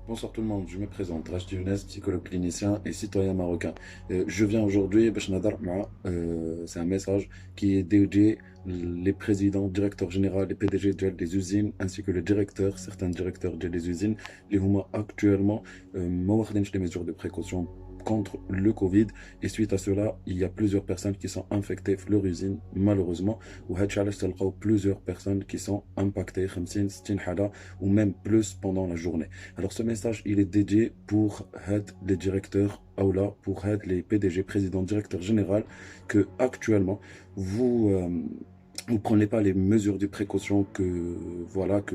Bonsoir tout le monde, je me présente, Rachid Younes, psychologue clinicien et citoyen marocain. Je viens aujourd'hui, c'est un message qui est dédié les présidents, directeurs généraux, les PDG des usines, ainsi que les directeurs, certains directeurs des usines, les HUMA actuellement, ما واخدينش les mesures de précaution contre le Covid. Et suite à cela, il y a plusieurs personnes qui sont infectées dans leur usine, malheureusement. وهادشي علاش تلقاو plusieurs personnes qui sont impactées, 50 60 حالة, ou même plus pendant la journée. Alors ce message, il est dédié pour les directeurs, Aoula, pour les PDG, président, directeur général, que actuellement, vous vous prenez pas les mesures de précaution que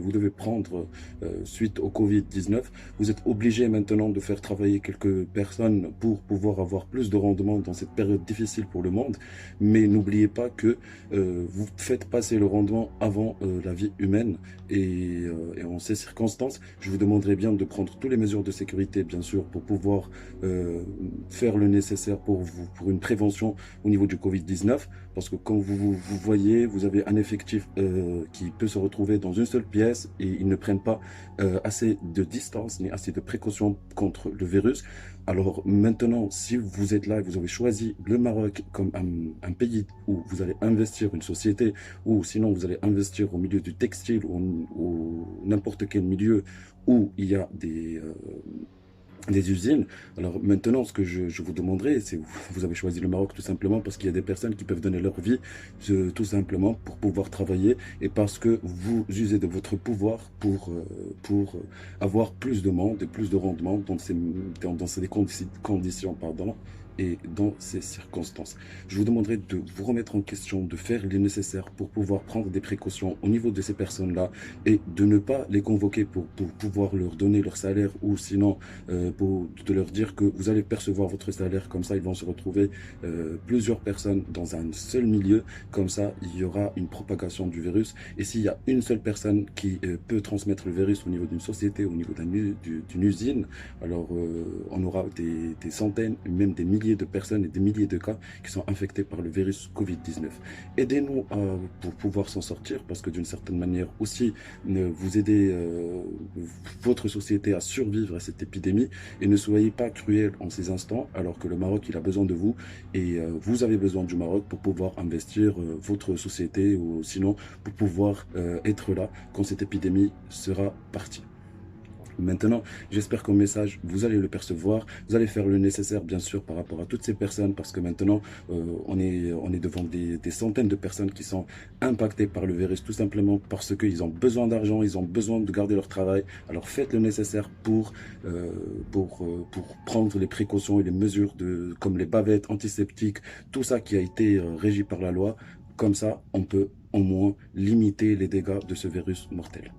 vous devez prendre suite au Covid-19. Vous êtes obligé maintenant de faire travailler quelques personnes pour pouvoir avoir plus de rendement dans cette période difficile pour le monde. Mais n'oubliez pas que vous faites passer le rendement avant la vie humaine. Et en ces circonstances, je vous demanderai bien de prendre toutes les mesures de sécurité, bien sûr, pour pouvoir faire le nécessaire pour vous, pour une prévention au niveau du Covid-19. Parce que comme vous voyez, vous avez un effectif qui peut se retrouver dans une seule pièce et ils ne prennent pas assez de distance ni assez de précautions contre le virus. Alors maintenant, si vous êtes là et vous avez choisi le Maroc comme un pays où vous allez investir une société, ou sinon vous allez investir au milieu du textile ou n'importe quel milieu où il y a des usines. Alors maintenant, ce que je vous demanderai, c'est vous avez choisi le Maroc tout simplement parce qu'il y a des personnes qui peuvent donner leur vie tout simplement pour pouvoir travailler et parce que vous usez de votre pouvoir pour avoir plus de monde et plus de rendement dans ces conditions, pardon, et dans ces circonstances. Je vous demanderai de vous remettre en question, de faire le nécessaire pour pouvoir prendre des précautions au niveau de ces personnes-là et de ne pas les convoquer pour pouvoir leur donner leur salaire ou sinon de leur dire que vous allez percevoir votre salaire, comme ça ils vont se retrouver plusieurs personnes dans un seul milieu, comme ça il y aura une propagation du virus. Et s'il y a une seule personne qui peut transmettre le virus au niveau d'une société, au niveau d'une usine, alors on aura des centaines, même des milliers de personnes et des milliers de cas qui sont infectés par le virus Covid-19. Aidez-nous pour pouvoir s'en sortir, parce que d'une certaine manière aussi, vous aidez votre société à survivre à cette épidémie. Et ne soyez pas cruels en ces instants, alors que le Maroc, il a besoin de vous. Et vous avez besoin du Maroc pour pouvoir investir votre société, ou sinon pour pouvoir être là quand cette épidémie sera partie. Maintenant, j'espère qu'au message, vous allez le percevoir, vous allez faire le nécessaire, bien sûr, par rapport à toutes ces personnes, parce que maintenant, on est devant des centaines de personnes qui sont impactées par le virus, tout simplement parce qu'ils ont besoin d'argent, ils ont besoin de garder leur travail. Alors faites le nécessaire pour prendre les précautions et les mesures comme les bavettes antiseptiques, tout ça qui a été régi par la loi. Comme ça, on peut au moins limiter les dégâts de ce virus mortel.